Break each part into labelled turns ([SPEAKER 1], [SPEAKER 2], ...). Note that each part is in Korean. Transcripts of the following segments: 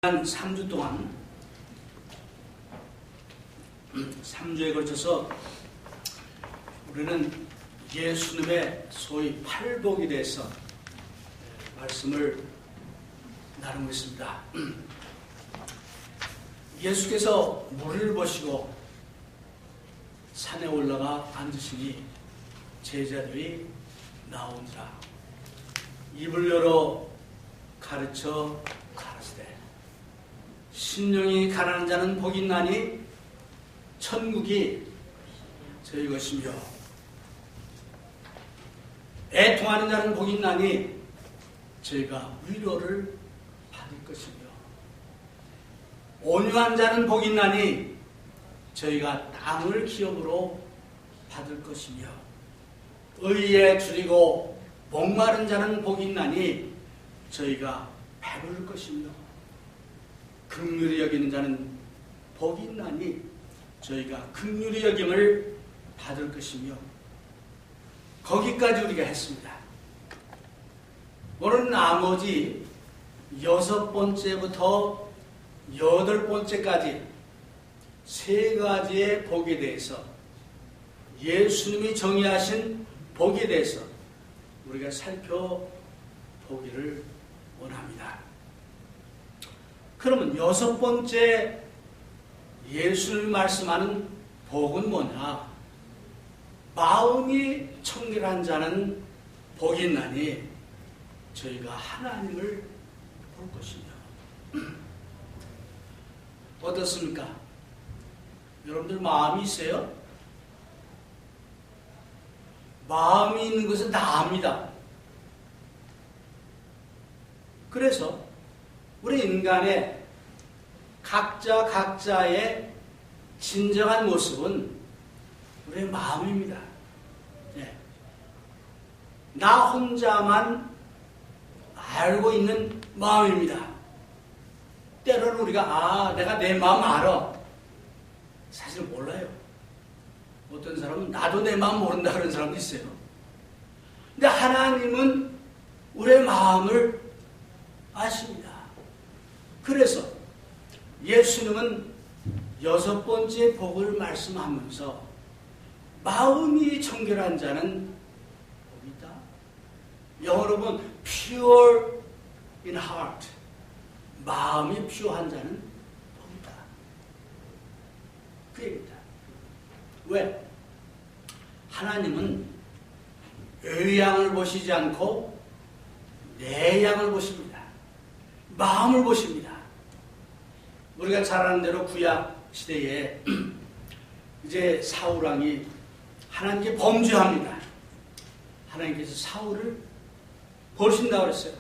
[SPEAKER 1] 한 3주 동안 3주에 걸쳐서 우리는 예수님의 소위 팔복에 대해서 말씀을 나누고 있습니다. 예수께서 물을 보시고 산에 올라가 앉으시니 제자들이 나오니라. 입을 열어 가르쳐 가르치되 심령이 가난한 자는 복이 있나니 천국이 저희 것이며 애통하는 자는 복이 있나니 저희가 위로를 받을 것이며 온유한 자는 복이 있나니 저희가 땅을 기업으로 받을 것이며 의에 줄이고 목마른 자는 복이 있나니 저희가 배부를 것이며 긍휼히 여기는 자는 복이 있나니 저희가 긍휼히 여김을 받을 것이며 거기까지 우리가 했습니다. 오늘 나머지 6번째부터 8번째까지 3가지의 복에 대해서 예수님이 정의하신 복에 대해서 우리가 살펴보기를 원합니다. 그러면 6번째 예수님이 말씀하는 복은 뭐냐? 마음이 청결한 자는 복이 있나니 저희가 하나님을 볼 것이며. 어떻습니까? 여러분들 마음이 있어요? 마음이 있는 것은 다 압니다. 그래서 우리 인간의 각자의 진정한 모습은 우리의 마음입니다. 네. 나 혼자만 알고 있는 마음입니다. 때로는 우리가 내가 내 마음 알아. 사실 몰라요. 어떤 사람은 나도 내 마음 모른다 그런 사람도 있어요. 근데 하나님은 우리의 마음을 아십니다. 그래서 예수님은 6번째 복을 말씀하면서 마음이 청결한 자는 복이 있다. 영어로 보면 pure in heart. 마음이 퓨어한 자는 복이 있다. 그 얘기입니다. 왜? 하나님은 외양을 보시지 않고 내양을 보십니다. 마음을 보십니다. 우리가 잘 아는 대로 구약 시대에 이제 사울왕이 하나님께 범죄합니다. 하나님께서 사울을 버리신다고 그랬어요.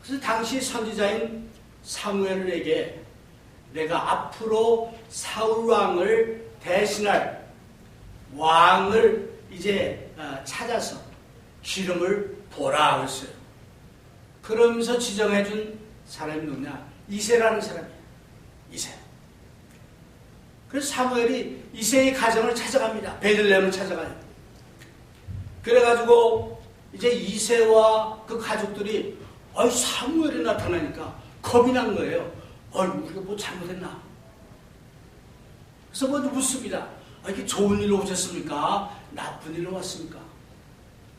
[SPEAKER 1] 그래서 당시 선지자인 사무엘에게 내가 앞으로 사울왕을 대신할 왕을 이제 찾아서 기름을 보라 그랬어요. 그러면서 지정해준 사람이 누구냐? 이새라는 사람이에요. 이새. 그래서 사무엘이 이새의 가정을 찾아갑니다. 베들레헴을 찾아가요. 그래가지고 이제 이새와 그 가족들이 사무엘이 나타나니까 겁이 난 거예요. 우리가 뭐 잘못했나? 그래서 먼저 묻습니다. 이게 좋은 일로 오셨습니까? 나쁜 일로 왔습니까?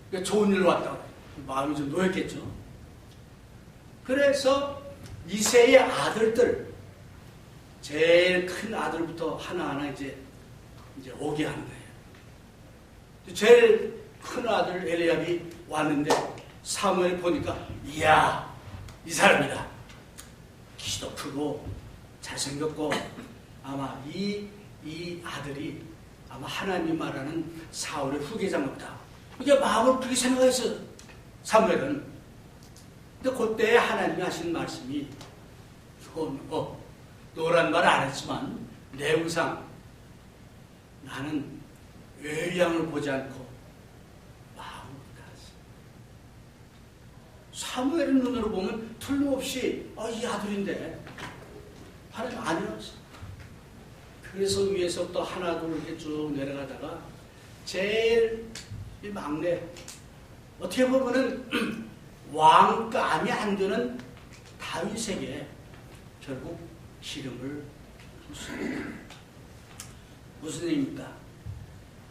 [SPEAKER 1] 그러니까 좋은 일로 왔다고. 마음이 좀 놓였겠죠. 그래서 이새의 아들들, 제일 큰 아들부터 하나하나 이제 오게 하는 거예요. 제일 큰 아들 엘리압이 왔는데 사무엘 보니까 이야, 이 사람이다. 키도 크고 잘생겼고 아마 이 아들이 아마 하나님 말하는 사울의 후계자입니다. 이게 마음을 그렇게 생각했어, 사무엘은. 근데 그때 하나님이 하신 말씀이 너란 말 안 했지만 내용상 나는 외양을 보지 않고 마음을 가르쳐. 사무엘의 눈으로 보면 틀림없이 이 아들인데 하나님 아니었어. 그래서 위에서부터 하나 둘 이렇게 쭉 내려가다가 제일 막내, 어떻게 보면은 왕감이 안 되는 다윗에게 결국 기름을 붓습니다. 무슨 얘기입니까?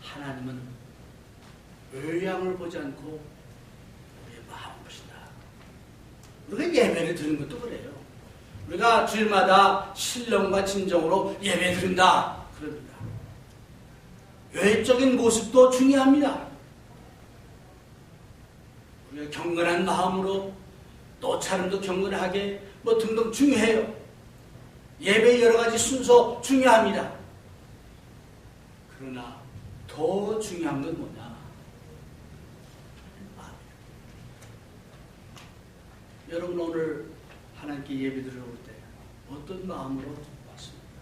[SPEAKER 1] 하나님은 외양을 보지 않고 우리의 마음을 보신다. 우리가 예배를 드리는 것도 그래요. 우리가 주일마다 신령과 진정으로 예배 드린다. 그럽니다. 외적인 모습도 중요합니다. 우리가 경건한 마음으로 또 차림도 경건하게 등등 중요해요. 예배 여러 가지 순서 중요합니다. 그러나 더 중요한 건 뭐냐? 마음이에요. 여러분 오늘 하나님께 예배 드리러 올 때 어떤 마음으로 왔습니까?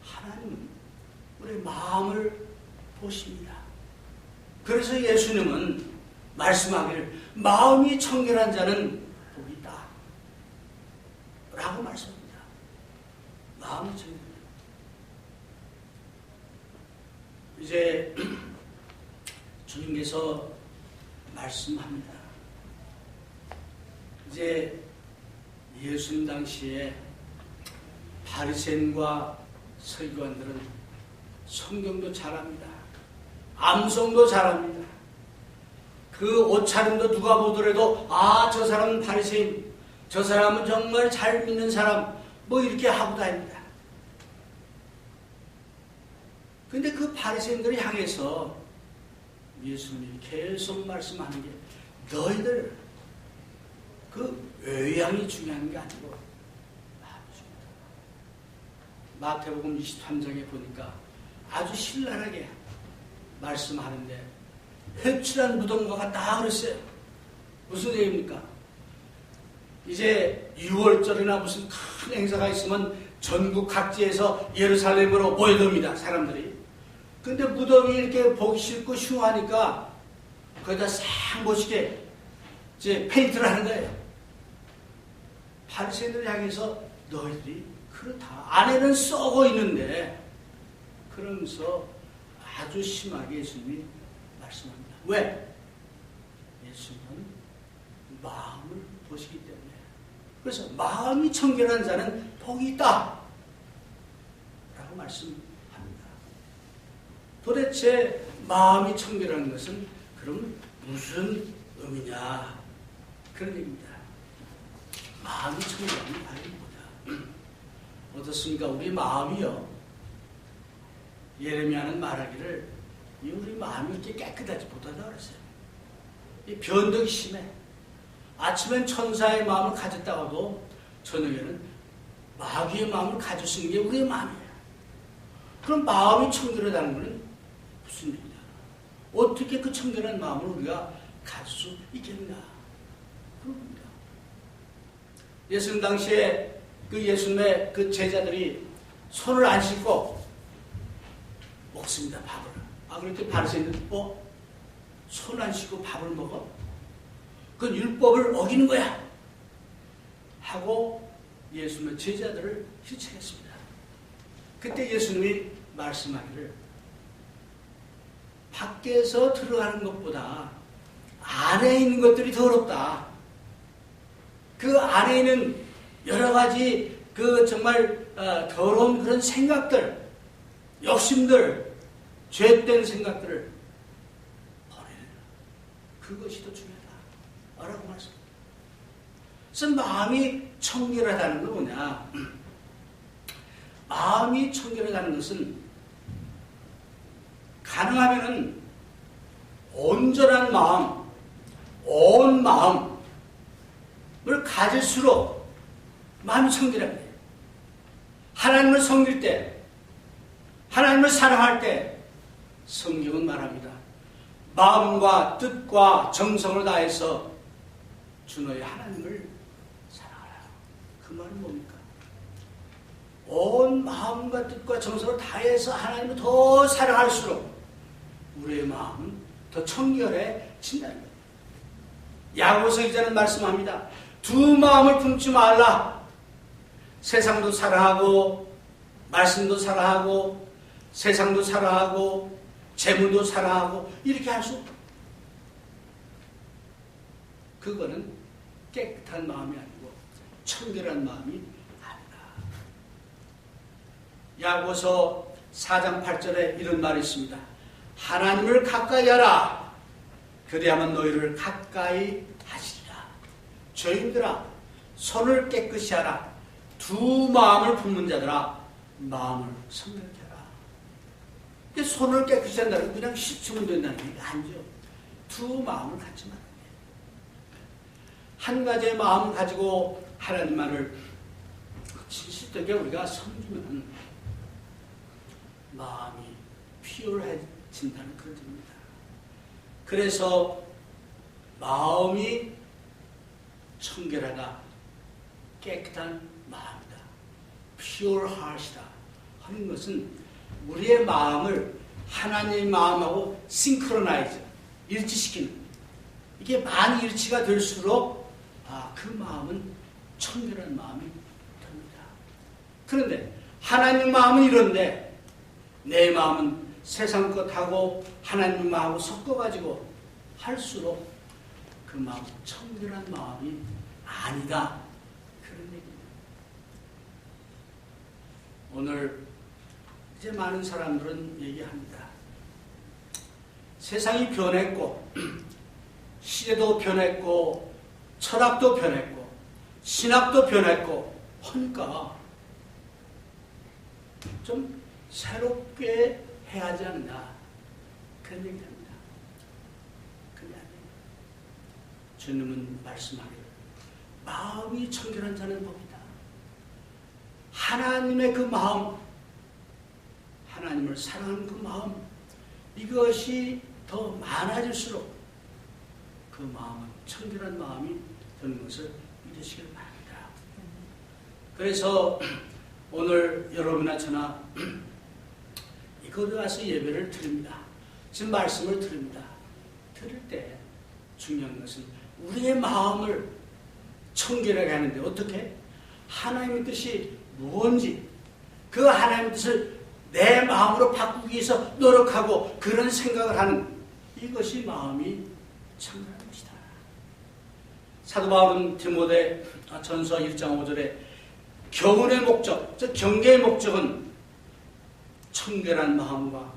[SPEAKER 1] 하나님은 우리의 마음을 보십니다. 그래서 예수님은 말씀하기를 마음이 청결한 자는 복이 있다 라고 말씀합니다. 마음이 청결한 자. 이제 주님께서 말씀합니다. 이제 예수님 당시에 바리새인과 서기관들은 성경도 잘합니다. 암송도 잘합니다. 그 옷차림도 누가 보더라도 저 사람은 바리새인, 저 사람은 정말 잘 믿는 사람 이렇게 하고 다닙니다. 근데 그 바리새인들을 향해서 예수님이 계속 말씀하는 게 너희들 그 외양이 중요한 게 아니고 마음이 중요하다. 마태복음 23장에 보니까 아주 신랄하게 말씀하는데 획출한 무덤과 같다 그랬어요. 무슨 얘기입니까? 이제 6월절이나 무슨 큰 행사가 있으면 전국 각지에서 예루살렘으로 모여듭니다. 사람들이. 근데 무덤이 이렇게 보기 싫고 흉하니까 거기다 싹 멋있게 이제 페인트를 하는 거예요. 바리새인들을 향해서 너희들이 그렇다. 안에는 썩어 있는데 그러면서 아주 심하게 예수님이 말씀합니다. 왜? 예수님은 마음을 보시기 때문에. 그래서 마음이 청결한 자는 복이 있다 라고 말씀합니다. 도대체 마음이 청결한 것은 그럼 무슨 의미냐? 그런 얘기입니다. 마음이 청결한 게 뭐냐? 어떻습니까? 우리 마음이요. 예레미야는 말하기를 우리 마음이 이렇게 깨끗하지 못하다 그랬어요. 이 변덕이 심해. 아침엔 천사의 마음을 가졌다가도 저녁에는 마귀의 마음을 가질 수 있는 게 우리의 마음이에요. 그럼 마음이 청결하다는 것은 무슨 얘기냐? 어떻게 그 청결한 마음을 우리가 가질 수 있겠느냐? 그런 겁니다. 예수님 당시에 그 예수님의 그 제자들이 손을 안 씻고 먹습니다. 밥을. 그렇게 바리새인들 손 안 씻고 밥을 먹어? 그건 율법을 어기는 거야. 하고 예수님의 제자들을 휘청했습니다. 그때 예수님이 말씀하기를 밖에서 들어가는 것보다 안에 있는 것들이 더럽다. 그 안에 있는 여러 가지 그 정말 더러운 그런 생각들, 욕심들, 죄된 생각들을 버리는 그것이 더 중요하다 라고 말씀합니다. 그래서 마음이 청결하다는 건 뭐냐? 마음이 청결하다는 것은 가능하면은 온전한 마음, 온 마음을 가질수록 마음이 청결합니다. 하나님을 섬길 때, 하나님을 사랑할 때 성경은 말합니다. 마음과 뜻과 정성을 다해서 주 너의 하나님을 사랑하라. 그 말은 뭡니까? 온 마음과 뜻과 정성을 다해서 하나님을 더 사랑할수록 우리의 마음은 더 청결해진다는 거예요. 야고보서 기자는 말씀합니다. 두 마음을 품지 말라. 세상도 사랑하고 말씀도 사랑하고 세상도 사랑하고 재물도 사랑하고 이렇게 할 수 없다. 그거는 깨끗한 마음이 아니고 청결한 마음이 야고보서 4장 8절에 이런 말이 있습니다. 하나님을 가까이 하라. 그리하면 너희를 가까이 하시리라. 죄인들아 손을 깨끗이 하라. 두 마음을 품는 자들아 마음을 성결케 하라. 근데 손을 깨끗이 한다는 그냥 씻으면 된다는 게 아니죠. 두 마음을 갖지 말아야 돼요. 한 가지의 마음을 가지고 하나님 말을 진실되게 우리가 섬기면 마음이 피요해진다는 그런 뜻입니다. 그래서 마음이 청결하다, 깨끗한 마음이다, pure heart이다 하는 것은 우리의 마음을 하나님의 마음하고 싱크로나이즈, 일치시키는, 이게 많이 일치가 될수록 그 마음은 청결한 마음이 됩니다. 그런데 하나님 마음은 이런데 내 마음은 세상 것하고 하나님 마음하고 섞어가지고 할수록 그 마음은 청결한 마음이 아니다. 그런 얘기입니다. 오늘 이제 많은 사람들은 얘기합니다. 세상이 변했고 시대도 변했고 철학도 변했고 신학도 변했고 하니까 좀 새롭게 해야 하지 않나 그런 얘기합니다. 그게 아니에요. 주님은 말씀하기를 마음이 청결한 자는 복이다. 하나님의 그 마음, 하나님을 사랑하는 그 마음, 이것이 더 많아질수록 그 마음은 청결한 마음이 되는 것을 믿으시길 바랍니다. 그래서 오늘 여러분이나 저나 이곳에 와서 예배를 드립니다. 지금 말씀을 드립니다. 들을 때 중요한 것은 우리의 마음을 청결하게 하는데 어떻게? 하나님의 뜻이 무엇인지 그 하나님의 뜻을 내 마음으로 바꾸기 위해서 노력하고 그런 생각을 하는 이것이 마음이 청결한 것이다. 사도 바울은 디모데 전서 1장 5절에 교훈의 목적, 즉 경계의 목적은 청결한 마음과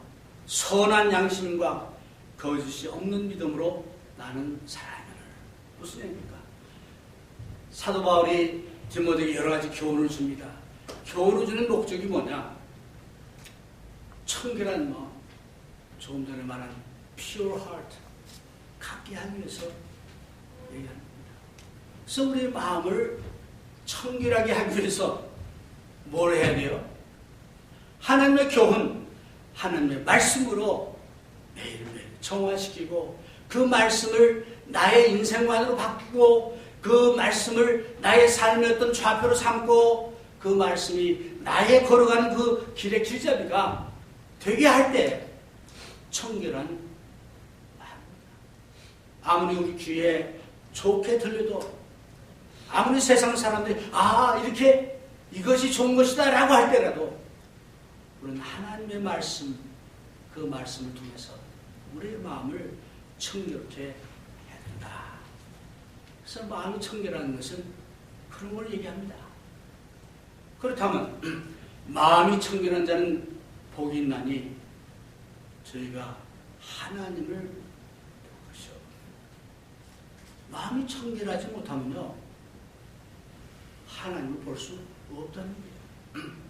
[SPEAKER 1] 선한 양심과 거짓이 없는 믿음으로 나는 살아야 하는. 무슨 얘기입니까? 사도 바울이 디모데에게 여러 가지 교훈을 줍니다. 교훈을 주는 목적이 뭐냐? 청결한 마음, 조금 전에 말한 pure heart, 갖게 하기 위해서 얘기합니다. 그래서 우리의 마음을 청결하게 하기 위해서 뭘 해야 돼요? 하나님의 교훈, 하나님의 말씀으로 매일매일 정화시키고 그 말씀을 나의 인생관으로 바꾸고 그 말씀을 나의 삶의 어떤 좌표로 삼고 그 말씀이 나의 걸어가는 그 길의 길잡이가 되게 할 때 청결한 마음입니다. 아무리 우리 귀에 좋게 들려도 아무리 세상 사람들이 이렇게 이것이 좋은 것이다 라고 할 때라도 우리는 하나님의 말씀, 그 말씀을 통해서 우리의 마음을 청결케 해야 된다. 그래서 마음이 청결하는 것은 그런 걸 얘기합니다. 그렇다면 마음이 청결한 자는 복이 있나니 저희가 하나님을 볼 것이요. 마음이 청결하지 못하면요 하나님을 볼 수 없다는 얘기예요.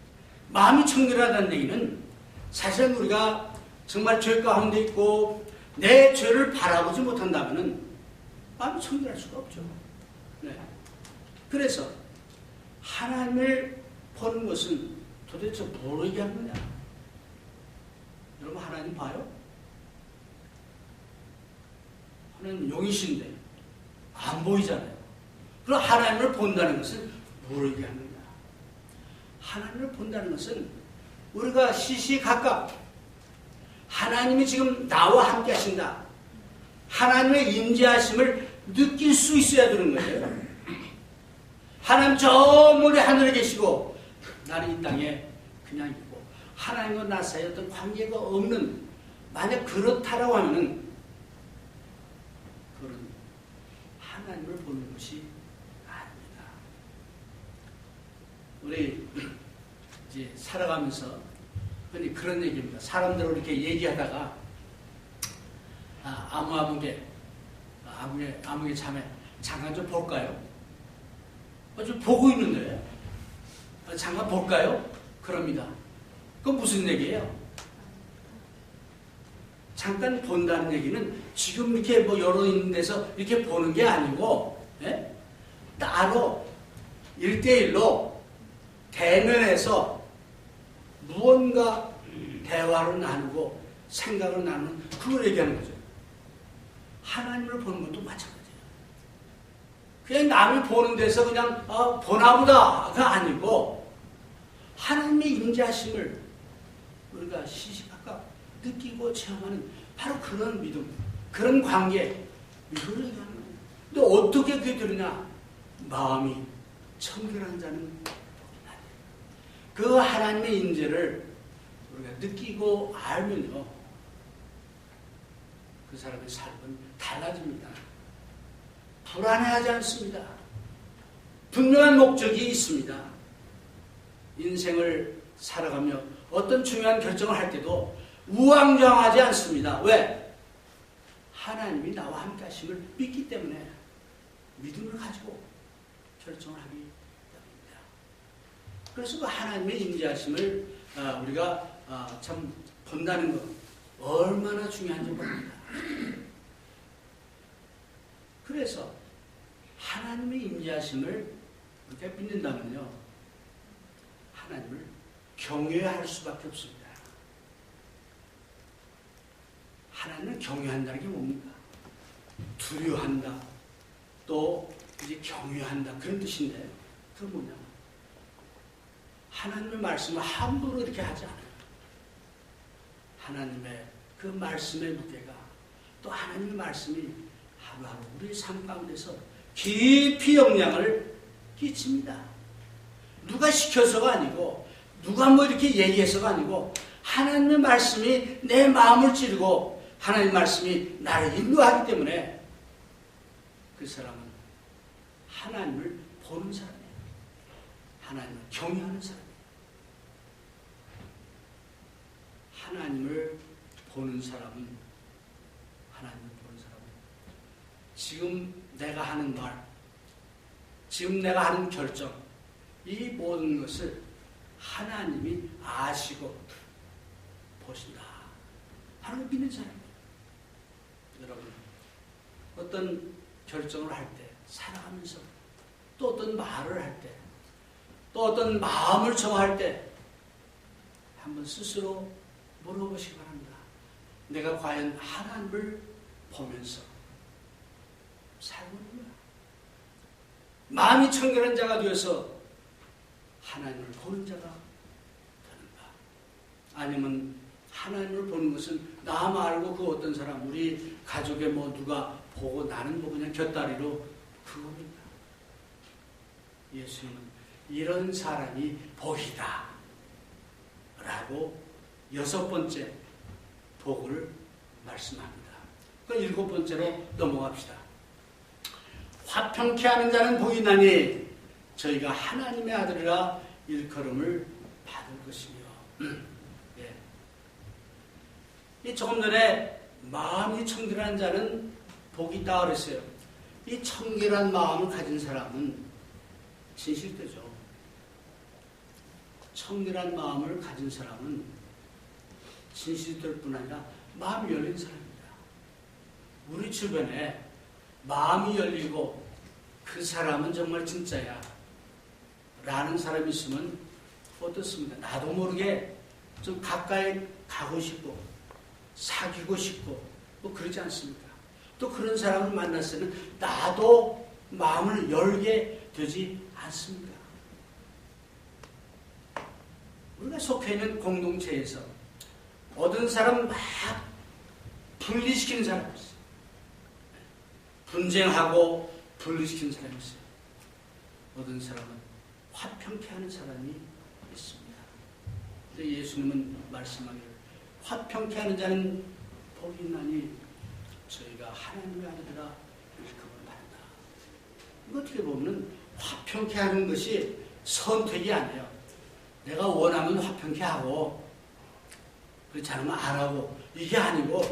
[SPEAKER 1] 마음이 청결하다는 얘기는 사실은 우리가 정말 죄 가운데 있고 내 죄를 바라보지 못한다면 마음이 청결할 수가 없죠. 네. 그래서 하나님을 보는 것은 도대체 뭘 얘기하는 거냐? 여러분 하나님 봐요? 하나님 용이신데 안 보이잖아요. 그럼 하나님을 본다는 것은 뭘 얘기하느냐? 하나님을 본다는 것은 우리가 시시각각 하나님이 지금 나와 함께 하신다. 하나님의 임재하심을 느낄 수 있어야 되는 거예요. 하나님 저 멀리 하늘에 계시고 나는 이 땅에 그냥 있고 하나님과 나 사이에 어떤 관계가 없는, 만약 그렇다라고 하면은 그런 하나님을 보는 것이 아닙니다. 우리 이제 살아가면서 흔히 그런 얘기입니다. 사람들하고 이렇게 얘기하다가 아무개 자매 잠깐 좀 볼까요? 좀 보고 있는데 잠깐 볼까요? 그럽니다. 그건 무슨 얘기예요? 잠깐 본다는 얘기는 지금 이렇게 뭐 여러 있는 데서 이렇게 보는 게 아니고 따로 1대1로 대면해서 무언가 대화를 나누고 생각을 나누는 그걸 얘기하는 거죠. 하나님을 보는 것도 마찬가지예요. 그냥 남이 보는 데서 그냥 보나보다가 아니고 하나님의 임재하심을 우리가 시시각각 느끼고 체험하는 바로 그런 믿음, 그런 관계, 이걸 얘기하는 거예요. 근데 어떻게 그게 되느냐? 마음이 청결한 자는 그 하나님의 임재를 우리가 느끼고 알면요, 그 사람의 삶은 달라집니다. 불안해하지 않습니다. 분명한 목적이 있습니다. 인생을 살아가며 어떤 중요한 결정을 할 때도 우왕좌왕하지 않습니다. 왜? 하나님이 나와 함께 하심을 믿기 때문에 믿음을 가지고 결정을 하기 때문입니다. 그래서 그 하나님의 임재하심을 우리가 참 본다는 것 얼마나 중요한지 모릅니다. 그래서 하나님의 임재하심을 우리가 믿는다면요, 하나님을 경외할 수밖에 없습니다. 하나님을 경외한다는 게 뭡니까? 두려워한다, 또 이제 경외한다, 그런 뜻인데, 그건 뭐냐? 하나님의 말씀을 함부로 이렇게 하지 않아요. 하나님의 그 말씀의 무게가, 또 하나님의 말씀이 하루하루 우리의 삶 가운데서 깊이 영향을 끼칩니다. 누가 시켜서가 아니고, 누가 뭐 이렇게 얘기해서가 아니고, 하나님의 말씀이 내 마음을 찌르고 하나님의 말씀이 나를 인도하기 때문에 그 사람은 하나님을 보는 사람이에요. 하나님을 경외하는 사람이에요. 하나님을 보는 사람은, 하나님을 보는 사람은 지금 내가 하는 말, 지금 내가 하는 결정, 이 모든 것을 하나님이 아시고 보신다 하는 걸 믿는 사람이에요. 여러분, 어떤 결정을 할 때, 살아가면서 또 어떤 말을 할 때, 또 어떤 마음을 정할 때 한번 스스로 물어보시기 바랍니다. 내가 과연 하나님을 보면서 살고 있는가? 마음이 청결한 자가 되어서 하나님을 보는 자가 되는가? 아니면 하나님을 보는 것은 나 말고 그 어떤 사람, 우리 가족에 뭐 누가 보고 나는 뭐 그냥 곁다리로 그겁니까? 예수님은 이런 사람이 복이다 라고 6번째 복을 말씀합니다. 그 7번째로 넘어갑시다. 화평케 하는 자는 복이 나니 저희가 하나님의 아들이라 일컬음을 받을 것이며. 이 조금 전에 마음이 청결한 자는 복이 있다 그랬어요. 이 청결한 마음을 가진 사람은 진실되죠. 청결한 마음을 가진 사람은 진실될 뿐 아니라 마음이 열린 사람입니다. 우리 주변에 마음이 열리고 그 사람은 정말 진짜야 라는 사람이 있으면 어떻습니까? 나도 모르게 좀 가까이 가고 싶고 사귀고 싶고 뭐 그러지 않습니까? 또 그런 사람을 만났을 때는 나도 마음을 열게 되지 않습니까? 우리가 속해 있는 공동체에서 어떤 사람 막 분리시키는 사람이 있어요. 분쟁하고 분리시키는 사람이 있어요. 어떤 사람은 화평케 하는 사람이 있습니다. 근데 예수님은 말씀하기를 화평케 하는 자는 복이 있나니 저희가 하나님의 아들이라 일컬음을 받는다. 이거 어떻게 보면 화평케 하는 것이 선택이 아니에요. 내가 원하면 화평케 하고 그렇지 않으면 안 하고 이게 아니고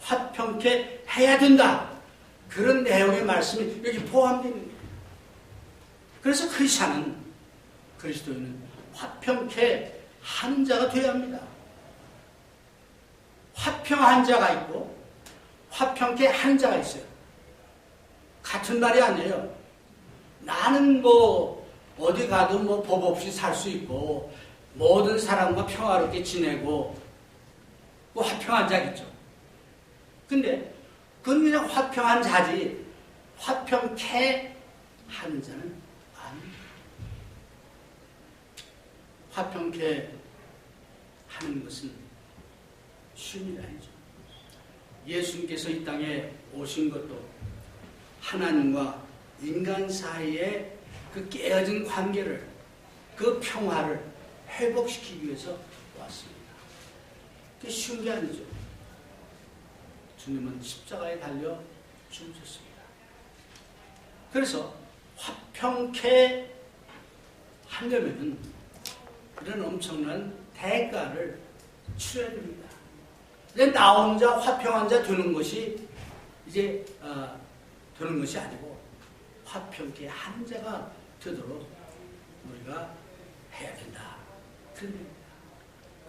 [SPEAKER 1] 화평케 해야 된다. 그런 내용의 말씀이 여기 포함되어 있는 거예요. 그래서 그리스도인은 화평케 하는 자가 되어야 합니다. 화평한 자가 있고 화평케 하는 자가 있어요. 같은 말이 아니에요. 나는 뭐 어디 가도 뭐 법 없이 살 수 있고 모든 사람과 평화롭게 지내고 뭐 화평한 자겠죠. 근데 그건 그냥 화평한 자지 화평케 하는 자는 아닙니다. 화평케 하는 것은 쉬운 일 아니죠. 예수님께서 이 땅에 오신 것도 하나님과 인간 사이의 그 깨어진 관계를, 그 평화를 회복시키기 위해서 왔습니다. 그게 쉬운 게 아니죠. 주님은 십자가에 달려 죽으셨습니다. 그래서 화평케 하려면 이런 엄청난 대가를 치러야 됩니다. 나 혼자 화평한 자 되는 것이 이제 되는 것이 아니고 화평케 하는 자가 되도록 우리가 해야 된다. 그런 겁니다.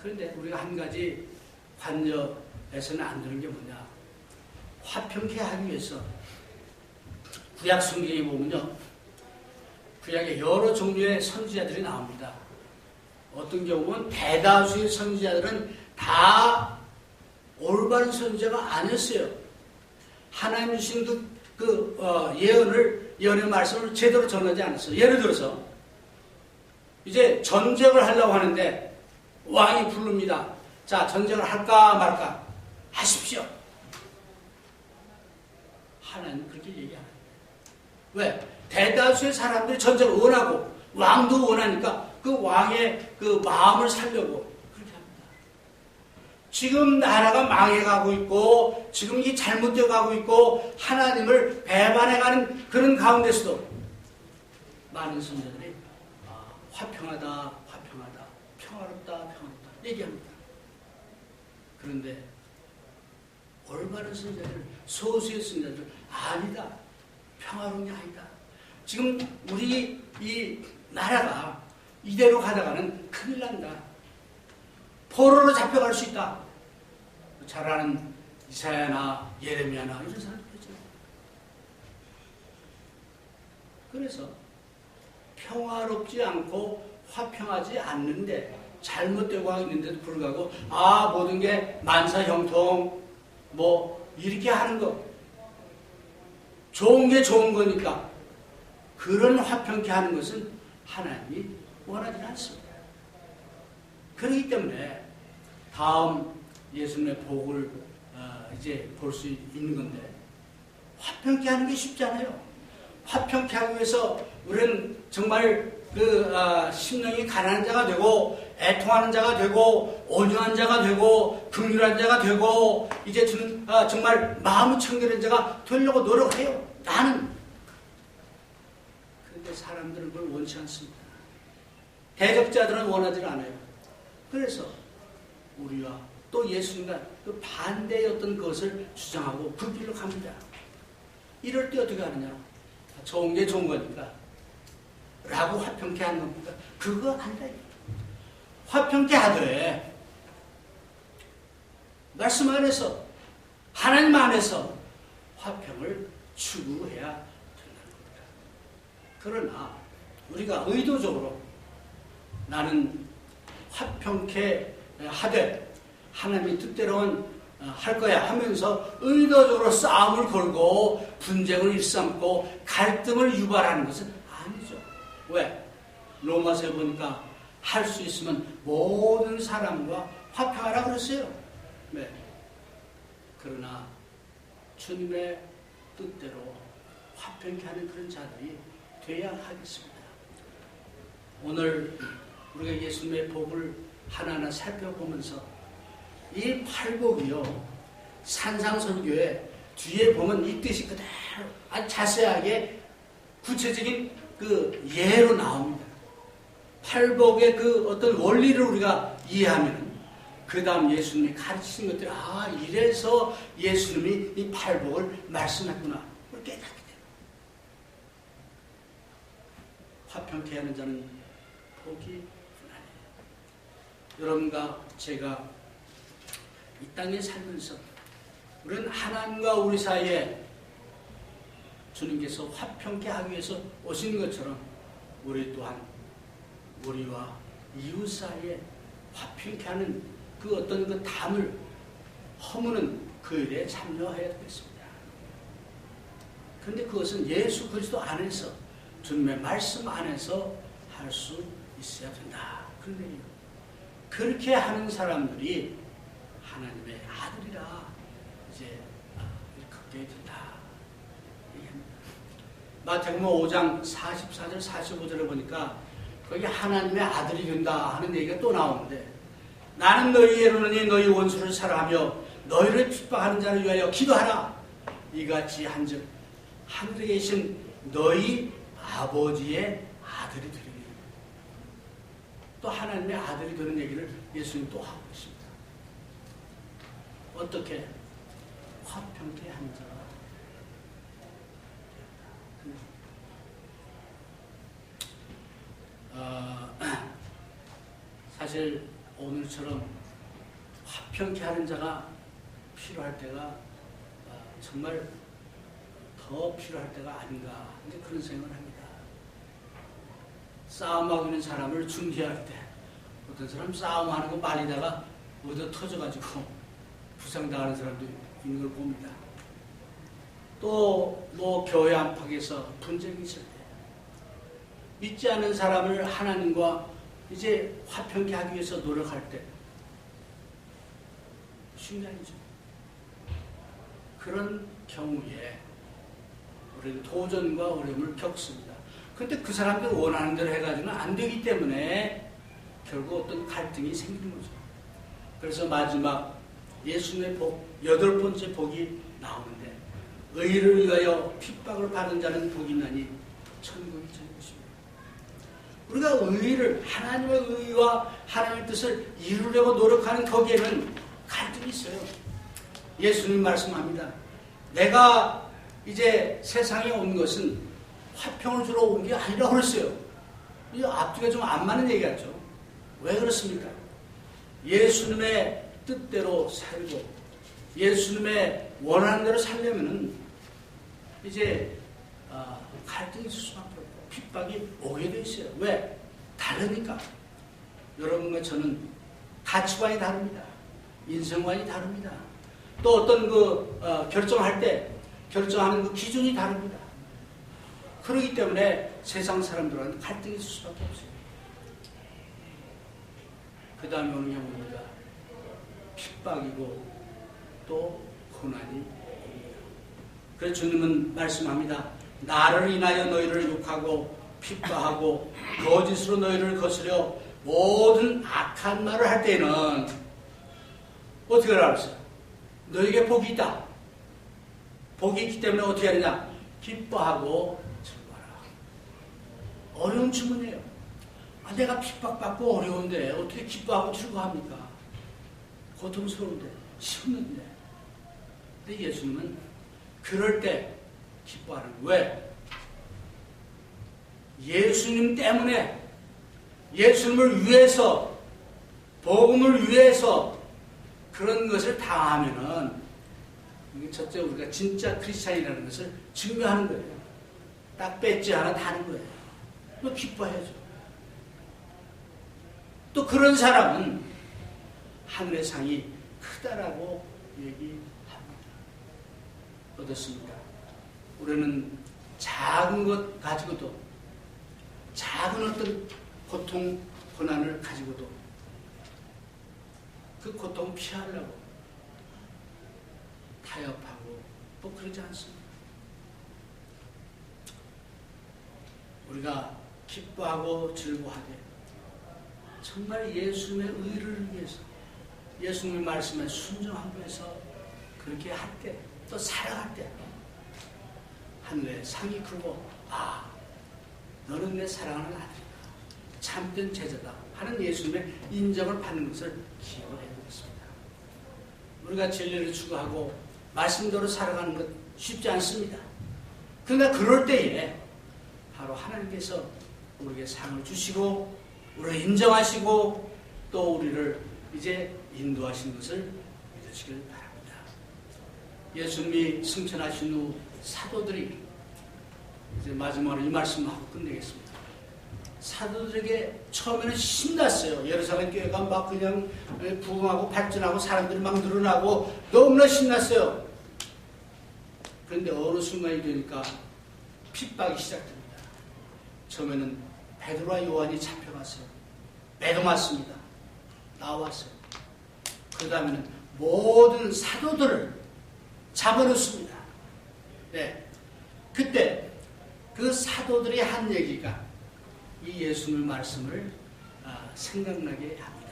[SPEAKER 1] 그런데 우리가 한 가지 관여해서는 안 되는 게 뭐냐? 화평케 하기 위해서 구약 성경에 보면요, 구약에 여러 종류의 선지자들이 나옵니다. 어떤 경우는 대다수의 선지자들은 다 올바른 선지자가 아니었어요. 하나님 주신 예언의 말씀을 제대로 전하지 않았어요. 예를 들어서 이제 전쟁을 하려고 하는데 왕이 부릅니다. 자, 전쟁을 할까 말까 하십시오. 하나님 그렇게 얘기 안 해요. 왜? 대다수의 사람들이 전쟁을 원하고 왕도 원하니까 그 왕의 그 마음을 살려고 그렇게 합니다. 지금 나라가 망해가고 있고 지금 이 잘못되어 가고 있고 하나님을 배반해가는 그런 가운데서도 많은 선생들이 화평하다, 화평하다, 평화롭다, 평화롭다 얘기합니다. 그런데 올바른 선생들, 소수의 선생들 아니다, 평화로운 게 아니다. 지금 우리 이 나라가 이대로 가다가는 큰일 난다. 포로로 잡혀갈 수 있다. 잘 아는 이사야나 예레미야나 이런 사람들이죠. 그래서 평화롭지 않고 화평하지 않는데 잘못되고 있는데도 불구하고 모든 게 만사형통 뭐 이렇게 하는 거 좋은 게 좋은 거니까 그런 화평케 하는 것은 하나님이 원하지 않습니다. 그렇기 때문에 다음 예수님의 복을 이제 볼 수 있는 건데 화평케 하는 게 쉽지 않아요. 화평케 하기 위해서 우리는 정말 심령이 가난한 자가 되고 애통하는 자가 되고 온유한 자가 되고 긍휼한 자가 되고 이제 정말 마음이 청결한 자가 되려고 노력해요. 나는. 그런데 사람들은 그걸 원치 않습니다. 대적자들은 원하지 않아요. 그래서 우리와 또 예수님과 그 반대의 어떤 것을 주장하고 그 길로 갑니다. 이럴 때 어떻게 하느냐? 좋은 게 좋은 거니까 라고 화평케 하는 겁니까? 그거 아니다. 화평케 하되 말씀 안에서 하나님 안에서 화평을 추구해야 된다는 겁니다. 그러나 우리가 의도적으로 나는 화평케 하되 하나님의 뜻대로는 할 거야 하면서 의도적으로 싸움을 걸고 분쟁을 일삼고 갈등을 유발하는 것은 아니죠. 왜? 로마서에 보니까 할 수 있으면 모든 사람과 화평하라 그랬어요. 네. 그러나 주님의 뜻대로 화평케 하는 그런 자들이 돼야 하겠습니다. 오늘 우리가 예수님의 복을 하나하나 살펴보면서 이 팔복이요, 산상설교에 뒤에 보면 이 뜻이 그대로 아주 자세하게 구체적인 그 예로 나옵니다. 팔복의 그 어떤 원리를 우리가 이해하면 그 다음 예수님이 가르치신 것들이 이래서 예수님이 이 팔복을 말씀했구나 그걸 깨닫게 돼요. 화평케 하는 자는 복이 분하니라. 여러분과 제가 이 땅에 살면서 우리는 하나님과 우리 사이에 주님께서 화평케 하기 위해서 오신 것처럼 우리 또한 우리와 이웃 사이에 화평케 하는 그 어떤 그 담을 허무는 그 일에 참여해야 되겠습니다. 그런데 그것은 예수 그리스도 안에서 주님의 말씀 안에서 할 수 있어야 된다. 그런 얘기예요. 그렇게 하는 사람들이 하나님의 아들이라 이제 그렇게 된다. 마태복음 5장 44절 45절에 보니까 거기 하나님의 아들이 된다 하는 얘기가 또 나오는데 나는 너희에게 이르노니 너희 원수를 사랑하며 너희를 핍박하는 자를 위하여 기도하라. 이같이 한즉 하늘에 계신 너희 아버지의 아들이 되리니. 또 하나님의 아들이 되는 얘기를 예수님 또 하고 있습니다. 어떻게? 화평케 하는 자가 사실 오늘처럼 화평케 하는 자가 필요할 때가 정말 더 필요할 때가 아닌가 그런 생각을 합니다. 싸움하고 있는 사람을 중재할 때 어떤 사람 싸움하는 거 말리다가 어디다 터져가지고 부상당하는 사람도 있는 걸 봅니다. 또 뭐 교회 안팎에서 분쟁이 있을 때 믿지 않는 사람을 하나님과 이제 화평케 하기 위해서 노력할 때 순간이죠. 그런 경우에 우리는 도전과 어려움을 겪습니다. 그런데 그 사람들이 원하는 대로 해가지고는 안 되기 때문에 결국 어떤 갈등이 생기는 거죠. 그래서 마지막 예수님의 복, 8번째 복이 나오는데 의를 위하여 핍박을 받은 자는 복이 있나니 천국이 천국입니다. 우리가 의를 하나님의 의와 하나님의 뜻을 이루려고 노력하는 거기에는 갈등이 있어요. 예수님 말씀합니다. 내가 이제 세상에 온 것은 화평을 주러 온 게 아니라고 그랬어요. 이 앞뒤가 좀 안 맞는 얘기 같죠. 왜 그렇습니까? 예수님의 뜻대로 살고 예수님의 원하는 대로 살려면은 이제 갈등이 있을 수밖에 없고 핍박이 오게 돼 있어요. 왜? 다르니까. 여러분과 저는 가치관이 다릅니다. 인생관이 다릅니다. 또 어떤 결정할 때 결정하는 그 기준이 다릅니다. 그렇기 때문에 세상 사람들은 갈등이 있을 수밖에 없어요. 그 다음에 오는 게 뭡니까? 핍박이고 또 고난이 옵니다. 그래서 주님은 말씀합니다. 나를 인하여 너희를 욕하고 핍박하고 거짓으로 너희를 거스려 모든 악한 말을 할 때는 어떻게 하라 그랬어요? 너에게 복이 있다. 복이 있기 때문에 어떻게 하느냐? 기뻐하고 즐거워라. 어려운 질문이에요. 내가 핍박받고 어려운데 어떻게 기뻐하고 즐거워합니까? 고통스러운데 힘든데. 근데 예수님은 그럴 때 기뻐하는 거예요. 왜? 예수님 때문에 예수님을 위해서 복음을 위해서 그런 것을 당하면은 첫째 우리가 진짜 크리스찬이라는 것을 증명하는 거예요. 딱 뺏지 않아 다는 거예요. 또 기뻐해야죠. 또 그런 사람은 하늘의 상이 크다라고 얘기합니다. 어떻습니까? 우리는 작은 것 가지고도 작은 어떤 고통, 고난을 가지고도 그 고통 피하려고 타협하고 뭐 그러지 않습니다. 우리가 기뻐하고 즐거워하되 정말 예수님의 의를 위해서 예수님의 말씀에 순종하기 위해서 그렇게 할 때 또 살아갈 때 하늘의 상이 크고 너는 내 사랑하는 아들이다. 참된 제자다 하는 예수님의 인정을 받는 것을 기억을 해야 되겠습니다. 우리가 진리를 추구하고 말씀대로 살아가는 것 쉽지 않습니다. 그러나 그럴 때에 바로 하나님께서 우리에게 상을 주시고 우리를 인정하시고 또 우리를 이제 인도하시는 것을 믿으시길 바랍니다. 예수님이 승천하신 후 사도들이 이제 마지막으로 이 말씀을 하고 끝내겠습니다. 사도들에게 처음에는 신났어요. 예루살렘 교회가 막 그냥 부흥하고 발전하고 사람들이 막 늘어나고 너무나 신났어요. 그런데 어느 순간이 되니까 핍박이 시작됩니다. 처음에는 베드로와 요한이 잡혀갔어요. 매도맞습니다. 나왔어요. 그 다음에는 모든 사도들을 잡아놓습니다. 네. 그때 그 사도들이 한 얘기가 이 예수님의 말씀을 생각나게 합니다.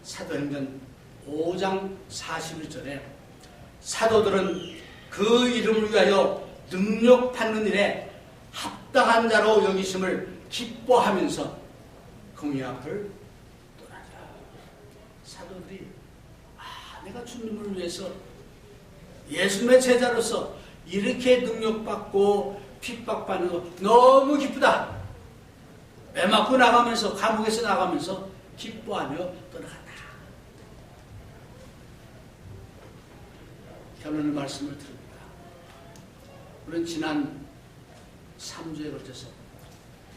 [SPEAKER 1] 사도행전 5장 41절에 사도들은 그 이름을 위하여 능력받는 일에 합당한 자로 여기심을 기뻐하면서 공의 앞을 떠나니라. 사도들이 내가 주님을 위해서 예수님의 제자로서 이렇게 능력받고 핍박받는 거 너무 기쁘다. 매 맞고 나가면서 감옥에서 나가면서 기뻐하며 떠나간다. 결론의 말씀을 드립니다. 우리는 지난 3주에 걸쳐서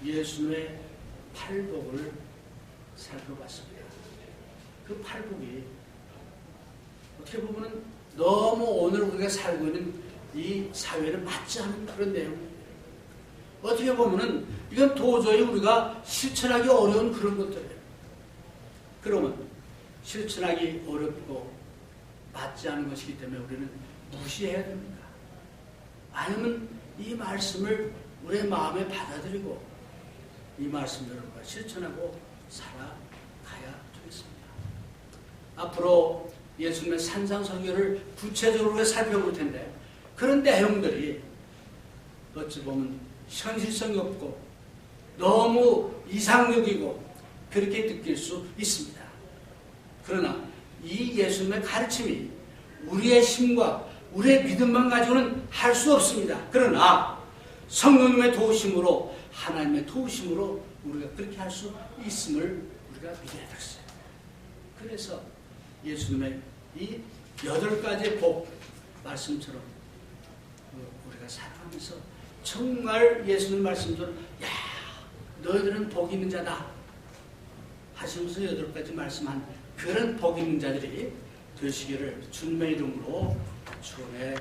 [SPEAKER 1] 예수님의 팔복을 살펴봤습니다. 그 팔복이 어떻게 보면 너무 오늘 우리가 살고 있는 이 사회를 맞지 않은 그런 내용입니다. 어떻게 보면 이건 도저히 우리가 실천하기 어려운 그런 것들이에요. 그러면 실천하기 어렵고 맞지 않은 것이기 때문에 우리는 무시해야 됩니까? 아니면 이 말씀을 우리의 마음에 받아들이고 이 말씀대로 실천하고 살아가야 되겠습니다. 앞으로 예수님의 산상설교를 구체적으로 살펴볼 텐데 그런 내용들이 어찌 보면 현실성이 없고 너무 이상적이고 그렇게 느낄 수 있습니다. 그러나 이 예수님의 가르침이 우리의 힘과 우리의 믿음만 가지고는 할 수 없습니다. 그러나 성령님의 도우심으로 하나님의 도우심으로 우리가 그렇게 할 수 있음을 우리가 믿어야 되겠어요. 그래서 예수님의 이 8가지 복 말씀처럼 우리가 살아가면서 정말 예수님 말씀대로 너희들은 복 있는 자다 하시면서 8가지 말씀한 그런 복 있는 자들이 되시기를 주님의 이름으로 축원해